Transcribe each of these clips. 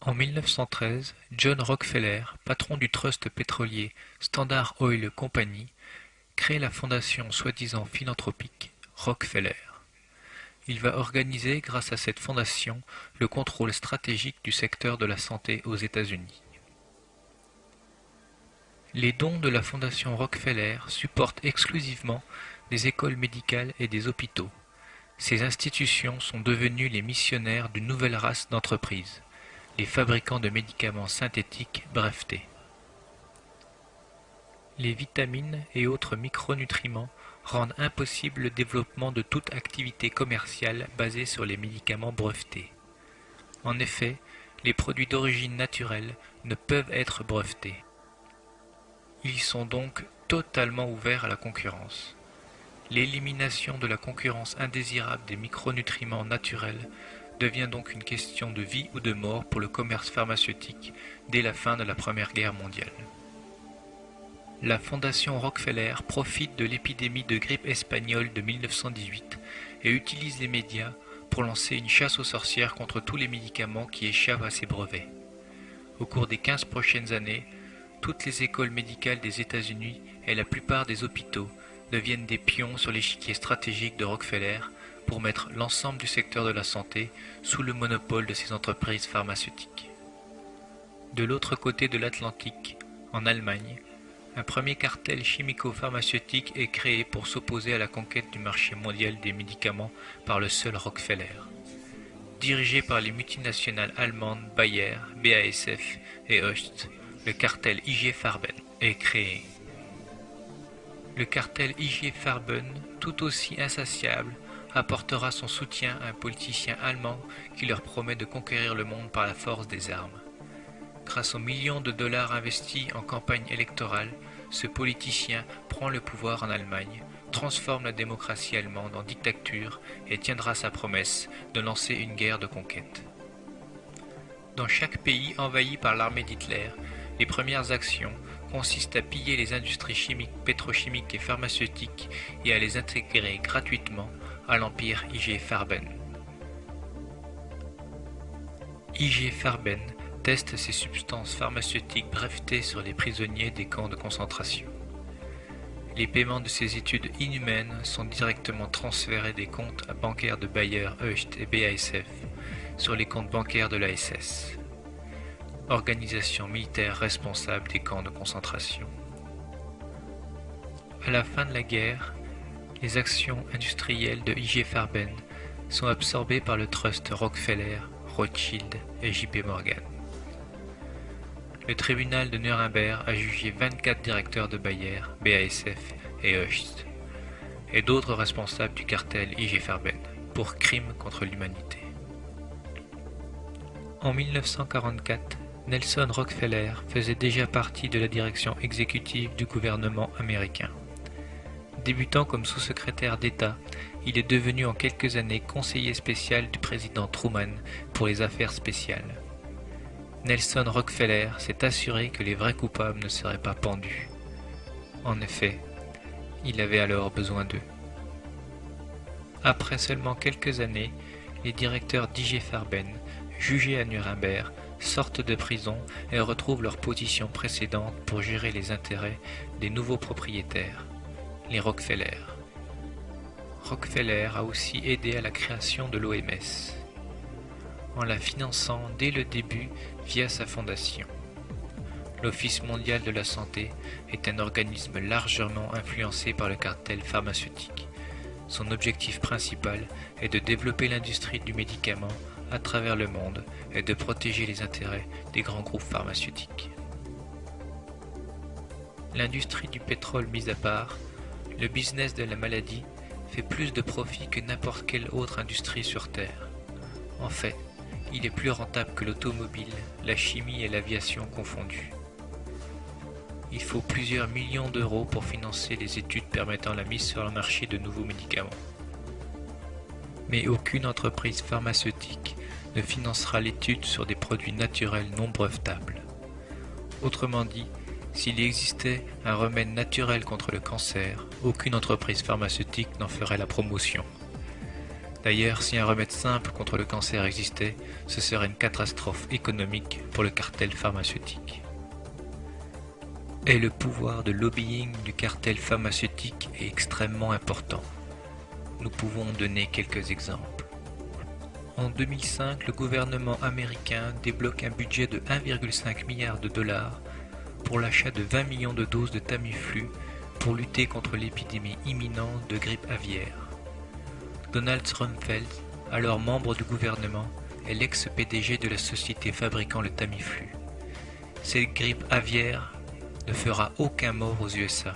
En 1913, John Rockefeller, patron du trust pétrolier Standard Oil Company, crée la fondation soi-disant philanthropique Rockefeller. Il va organiser, grâce à cette fondation, le contrôle stratégique du secteur de la santé aux États-Unis. Les dons de la fondation Rockefeller supportent exclusivement des écoles médicales et des hôpitaux. Ces institutions sont devenues les missionnaires d'une nouvelle race d'entreprises, les fabricants de médicaments synthétiques brevetés. Les vitamines et autres micronutriments rendent impossible le développement de toute activité commerciale basée sur les médicaments brevetés. En effet, les produits d'origine naturelle ne peuvent être brevetés. Ils sont donc totalement ouverts à la concurrence. L'élimination de la concurrence indésirable des micronutriments naturels devient donc une question de vie ou de mort pour le commerce pharmaceutique dès la fin de la Première Guerre mondiale. La fondation Rockefeller profite de l'épidémie de grippe espagnole de 1918 et utilise les médias pour lancer une chasse aux sorcières contre tous les médicaments qui échappent à ses brevets. Au cours des 15 prochaines années, toutes les écoles médicales des États-Unis et la plupart des hôpitaux deviennent des pions sur l'échiquier stratégique de Rockefeller pour mettre l'ensemble du secteur de la santé sous le monopole de ces entreprises pharmaceutiques. De l'autre côté de l'Atlantique, en Allemagne, un premier cartel chimico-pharmaceutique est créé pour s'opposer à la conquête du marché mondial des médicaments par le seul Rockefeller. Dirigé par les multinationales allemandes Bayer, BASF et Hoechst, le cartel IG Farben est créé. Le cartel IG Farben, tout aussi insatiable, apportera son soutien à un politicien allemand qui leur promet de conquérir le monde par la force des armes. Grâce aux millions de dollars investis en campagne électorale, ce politicien prend le pouvoir en Allemagne, transforme la démocratie allemande en dictature et tiendra sa promesse de lancer une guerre de conquête. Dans chaque pays envahi par l'armée d'Hitler, les premières actions consistent à piller les industries chimiques, pétrochimiques et pharmaceutiques et à les intégrer gratuitement à l'empire IG Farben. IG Farben teste ces substances pharmaceutiques brevetées sur les prisonniers des camps de concentration. Les paiements de ces études inhumaines sont directement transférés des comptes bancaires de Bayer, Hoechst et BASF sur les comptes bancaires de la SS, organisation militaire responsable des camps de concentration. À la fin de la guerre, les actions industrielles de IG Farben sont absorbées par le trust Rockefeller, Rothschild et JP Morgan. Le tribunal de Nuremberg a jugé 24 directeurs de Bayer, BASF et Hoechst, et d'autres responsables du cartel IG Farben, pour crimes contre l'humanité. En 1944, Nelson Rockefeller faisait déjà partie de la direction exécutive du gouvernement américain. Débutant comme sous-secrétaire d'État, il est devenu en quelques années conseiller spécial du président Truman pour les affaires spéciales. Nelson Rockefeller s'est assuré que les vrais coupables ne seraient pas pendus. En effet, il avait alors besoin d'eux. Après seulement quelques années, les directeurs d'IG Farben, jugés à Nuremberg, sortent de prison et retrouvent leur position précédente pour gérer les intérêts des nouveaux propriétaires, les Rockefeller. Rockefeller a aussi aidé à la création de l'OMS, en la finançant dès le début via sa fondation. L'Office mondial de la santé est un organisme largement influencé par le cartel pharmaceutique. Son objectif principal est de développer l'industrie du médicament à travers le monde et de protéger les intérêts des grands groupes pharmaceutiques. L'industrie du pétrole mise à part, le business de la maladie fait plus de profit que n'importe quelle autre industrie sur Terre. En fait, il est plus rentable que l'automobile, la chimie et l'aviation confondues. Il faut plusieurs millions d'euros pour financer les études permettant la mise sur le marché de nouveaux médicaments. Mais aucune entreprise pharmaceutique ne financera l'étude sur des produits naturels non brevetables. Autrement dit, s'il existait un remède naturel contre le cancer, aucune entreprise pharmaceutique n'en ferait la promotion. D'ailleurs, si un remède simple contre le cancer existait, ce serait une catastrophe économique pour le cartel pharmaceutique. Et le pouvoir de lobbying du cartel pharmaceutique est extrêmement important. Nous pouvons donner quelques exemples. En 2005, le gouvernement américain débloque un budget de 1,5 milliard de dollars pour l'achat de 20 millions de doses de Tamiflu pour lutter contre l'épidémie imminente de grippe aviaire. Donald Rumsfeld, alors membre du gouvernement, est l'ex-PDG de la société fabriquant le Tamiflu. Cette grippe aviaire ne fera aucun mort aux USA.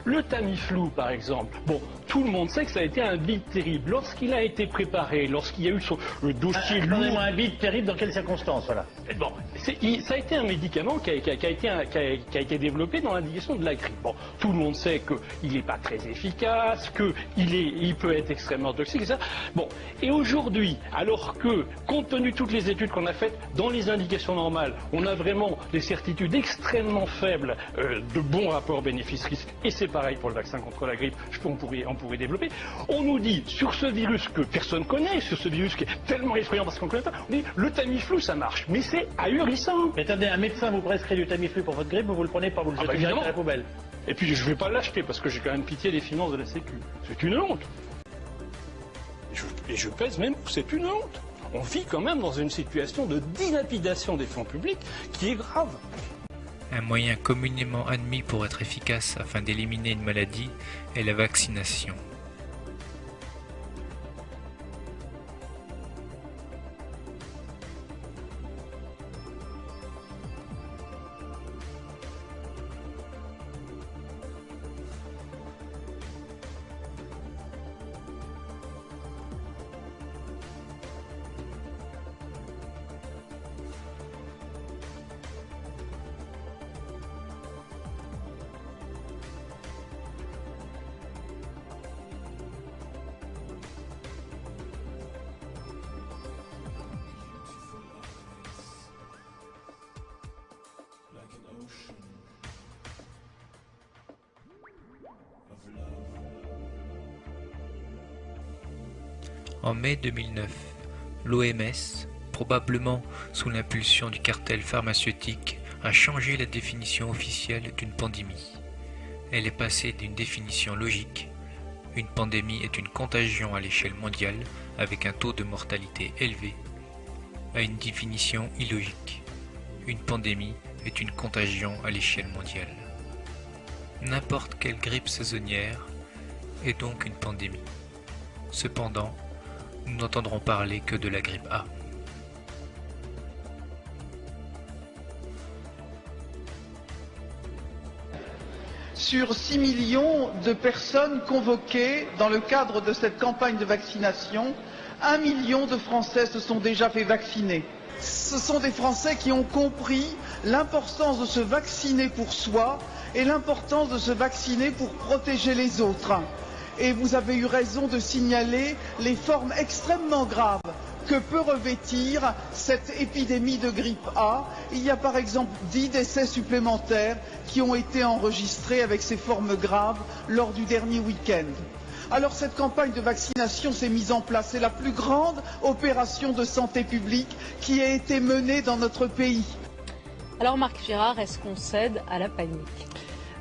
Le Tamiflu, par exemple, bon, tout le monde sait que ça a été un bid terrible. Lorsqu'il a été préparé, lorsqu'il y a eu le dossier lourd... Un bid terrible dans quelles circonstances, voilà. Bon, ça a été un médicament qui a été développé dans l'indication de la grippe. Bon, tout le monde sait qu'il n'est pas très efficace, qu'il peut être extrêmement toxique, etc. Bon, et aujourd'hui, alors que, compte tenu de toutes les études qu'on a faites, dans les indications normales, on a vraiment des certitudes extrêmement faibles de bons rapports bénéfices-risques, et c'est pareil pour le vaccin contre la grippe, on pourrait développer. On nous dit, sur ce virus que personne connaît, sur ce virus qui est tellement effrayant parce qu'on ne connaît pas, on dit, le Tamiflu, ça marche, mais c'est ahurissant. Mais attendez, un médecin vous prescrit du Tamiflu pour votre grippe, vous ne le prenez pas, vous le jetez direct à la poubelle. Et puis je ne vais pas l'acheter parce que j'ai quand même pitié des finances de la Sécu. C'est une honte. Et je pèse même que c'est une honte. On vit quand même dans une situation de dilapidation des fonds publics qui est grave. Un moyen communément admis pour être efficace afin d'éliminer une maladie est la vaccination. En mai 2009, l'OMS, probablement sous l'impulsion du cartel pharmaceutique, a changé la définition officielle d'une pandémie. Elle est passée d'une définition logique, une pandémie est une contagion à l'échelle mondiale avec un taux de mortalité élevé, à une définition illogique, une pandémie est une contagion à l'échelle mondiale. N'importe quelle grippe saisonnière est donc une pandémie. Cependant, nous n'entendrons parler que de la grippe A. Sur 6 millions de personnes convoquées dans le cadre de cette campagne de vaccination, 1 million de Français se sont déjà fait vacciner. Ce sont des Français qui ont compris l'importance de se vacciner pour soi et l'importance de se vacciner pour protéger les autres. Et vous avez eu raison de signaler les formes extrêmement graves que peut revêtir cette épidémie de grippe A. Il y a par exemple 10 décès supplémentaires qui ont été enregistrés avec ces formes graves lors du dernier week-end. Alors cette campagne de vaccination s'est mise en place. C'est la plus grande opération de santé publique qui a été menée dans notre pays. Alors Marc Girard, est-ce qu'on cède à la panique ?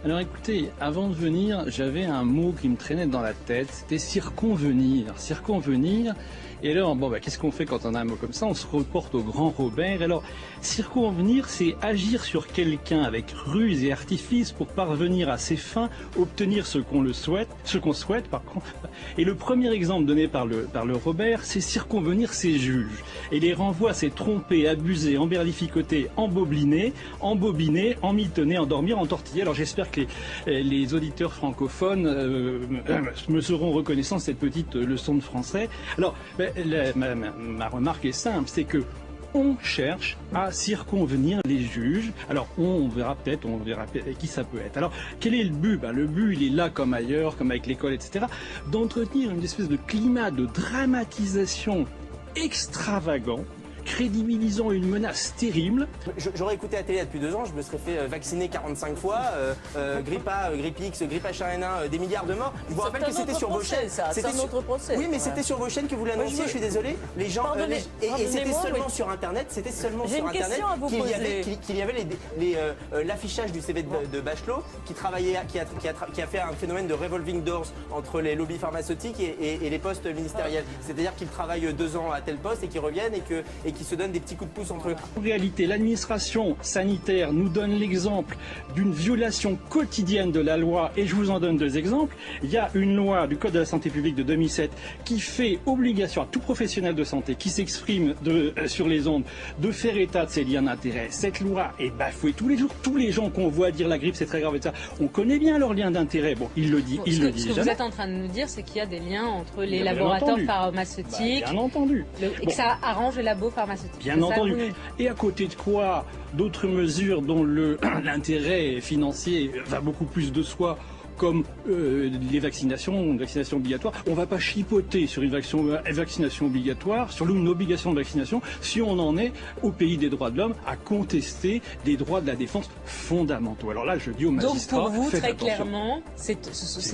Alors écoutez, avant de venir, j'avais un mot qui me traînait dans la tête, c'était circonvenir. Circonvenir. Et alors, qu'est-ce qu'on fait quand on a un mot comme ça? On se reporte au grand Robert. Alors, circonvenir, c'est agir sur quelqu'un avec ruse et artifice pour parvenir à ses fins, obtenir ce qu'on souhaite, par contre. Et le premier exemple donné par le Robert, c'est circonvenir ses juges. Et les renvoie, c'est tromper, abuser, emberlificoter, embobiner, emmitonner, endormir, entortiller. Alors j'espère que les auditeurs francophones me seront reconnaissants de cette petite leçon de français. Alors, ma remarque est simple, c'est que on cherche à circonvenir les juges. Alors on verra peut-être qui ça peut être. Alors quel est le but? Le but, il est là comme ailleurs, comme avec l'école, etc. D'entretenir une espèce de climat de dramatisation extravagant crédibilisant une menace terrible. J'aurais écouté la télé il y a depuis 2 ans, je me serais fait vacciner 45 fois, grippe A, grippe X, grippe H1N1, des milliards de morts. Je vous rappelle que c'était sur vos chaînes. C'est un autre procès. Oui, mais c'était sur vos chaînes que vous l'annonciez, je suis désolé. Les gens, et c'était seulement sur Internet, qu'il y avait l'affichage du CV de Bachelot qui a fait un phénomène de revolving doors entre les lobbies pharmaceutiques et les postes ministériels. C'est-à-dire qu'ils travaillent 2 ans à tel poste et qu'ils reviennent et qu'ils se donnent des petits coups de pouce entre eux. En réalité, l'administration sanitaire nous donne l'exemple d'une violation quotidienne de la loi, et je vous en donne 2 exemples. Il y a une loi du Code de la santé publique de 2007 qui fait obligation à tout professionnel de santé qui s'exprime sur les ondes de faire état de ses liens d'intérêt. Cette loi est bafouée tous les jours. Tous les gens qu'on voit dire la grippe c'est très grave et ça, on connaît bien leurs liens d'intérêt. Bon, il le dit, bon, il le dit. Ce que vous êtes en train de nous dire, c'est qu'il y a des liens entre les laboratoires pharmaceutiques, bien entendu, et que ça arrange les labos pharmaceutiques. Bien entendu. Et à côté de quoi, d'autres mesures dont l'intérêt financier va beaucoup plus de soi, comme les vaccinations, une vaccination obligatoire. On ne va pas chipoter sur une vaccination obligatoire, sur une obligation de vaccination, si on en est au pays des droits de l'homme à contester des droits de la défense fondamentaux. Alors là, je dis aux magistrats, donc pour vous, très clairement, c'est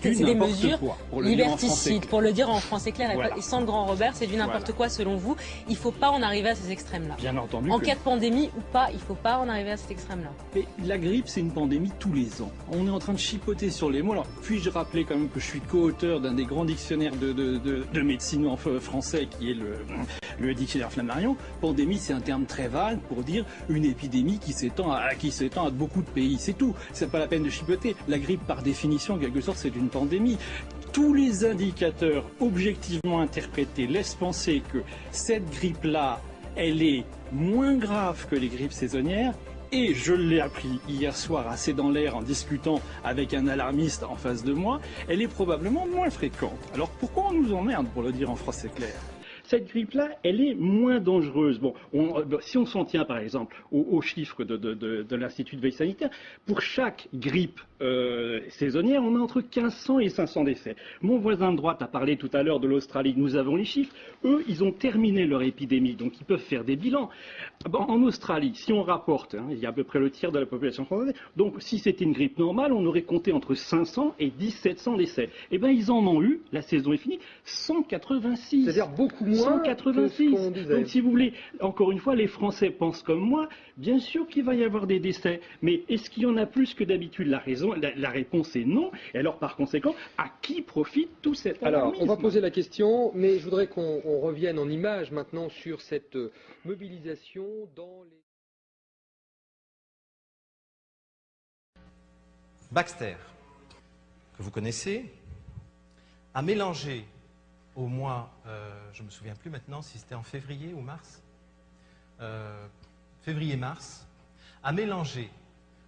des mesures liberticides. Pour le dire en français clair et sans le grand Robert, c'est du n'importe quoi selon vous. Il ne faut pas en arriver à ces extrêmes-là. Bien entendu. En cas de pandémie ou pas, il ne faut pas en arriver à cet extrême-là. Mais la grippe, c'est une pandémie tous les ans. On est en train de chipoter sur les mots. Alors, puis-je rappeler quand même que je suis co-auteur d'un des grands dictionnaires de médecine en français, qui est le dictionnaire Flammarion. Pandémie, c'est un terme très vague pour dire une épidémie qui s'étend à beaucoup de pays. C'est tout. C'est pas la peine de chipoter. La grippe, par définition, en quelque sorte, c'est une pandémie. Tous les indicateurs objectivement interprétés laissent penser que cette grippe-là, elle est moins grave que les grippes saisonnières. Et je l'ai appris hier soir assez dans l'air en discutant avec un alarmiste en face de moi, elle est probablement moins fréquente. Alors pourquoi on nous emmerde, pour le dire en français clair ? Cette grippe-là, elle est moins dangereuse. Bon, si on s'en tient par exemple aux chiffres de l'Institut de veille sanitaire, pour chaque grippe saisonnière, on a entre 1500 et 500 décès. Mon voisin de droite a parlé tout à l'heure de l'Australie, nous avons les chiffres. Eux, ils ont terminé leur épidémie, donc ils peuvent faire des bilans. Bon, en Australie, si on rapporte, il y a à peu près le tiers de la population française, donc si c'était une grippe normale, on aurait compté entre 500 et 1700 décès. Eh bien, ils en ont eu, la saison est finie, 186. C'est-à-dire beaucoup moins 186. que ce qu'on disait. Donc si vous voulez, encore une fois, les Français pensent comme moi, bien sûr qu'il va y avoir des décès, mais est-ce qu'il y en a plus que d'habitude? La réponse est non, et alors par conséquent, à qui profite tout cet alarmisme? Alors, on va poser la question, mais je voudrais qu'on revienne en images maintenant sur cette mobilisation dans les... Baxter, que vous connaissez, a mélangé au mois, je ne me souviens plus maintenant si c'était en février ou mars, février-mars, a mélangé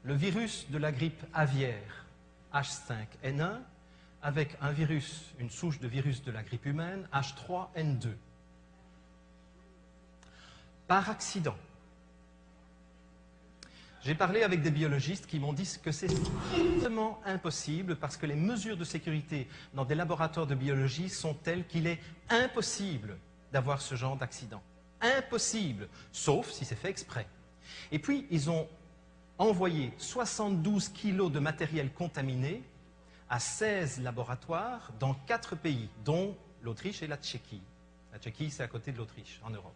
le virus de la grippe aviaire H5N1 avec une souche de virus de la grippe humaine H3N2. Par accident. J'ai parlé avec des biologistes qui m'ont dit que c'est strictement impossible parce que les mesures de sécurité dans des laboratoires de biologie sont telles qu'il est impossible d'avoir ce genre d'accident. Impossible, sauf si c'est fait exprès. Et puis, ils ont envoyé 72 kilos de matériel contaminé à 16 laboratoires dans 4 pays, dont l'Autriche et la Tchéquie. La Tchéquie, c'est à côté de l'Autriche, en Europe.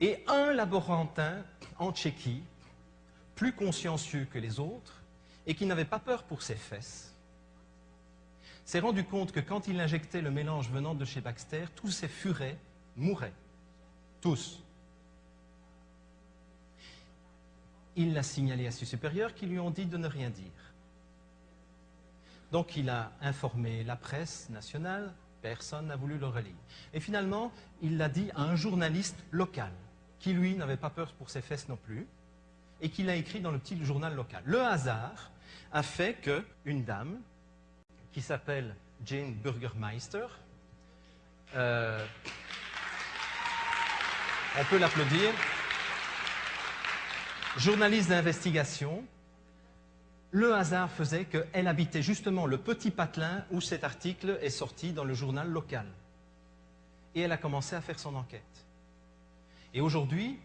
Et un laborantin en Tchéquie, plus consciencieux que les autres, et qui n'avait pas peur pour ses fesses, s'est rendu compte que quand il injectait le mélange venant de chez Baxter, tous ces furets mouraient. Tous. Il l'a signalé à ses supérieurs qui lui ont dit de ne rien dire. Donc il a informé la presse nationale, personne n'a voulu le relayer. Et finalement, il l'a dit à un journaliste local, qui lui n'avait pas peur pour ses fesses non plus, et qui l'a écrit dans le petit journal local. Le hasard a fait qu'une dame, qui s'appelle Jane Burgermeister, on peut l'applaudir, journaliste d'investigation, le hasard faisait qu'elle habitait justement le petit patelin où cet article est sorti dans le journal local. Et elle a commencé à faire son enquête. Et aujourd'hui,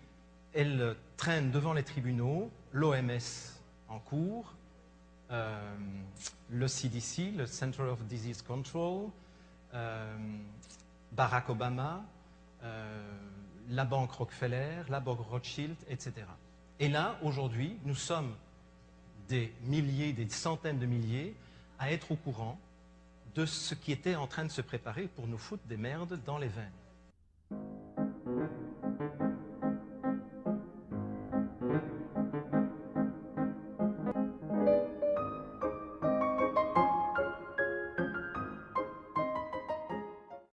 elle traîne devant les tribunaux l'OMS en cours, le CDC, le Center of Disease Control, Barack Obama, la banque Rockefeller, la banque Rothschild, etc. Et là, aujourd'hui, nous sommes des milliers, des centaines de milliers à être au courant de ce qui était en train de se préparer pour nous foutre des merdes dans les veines.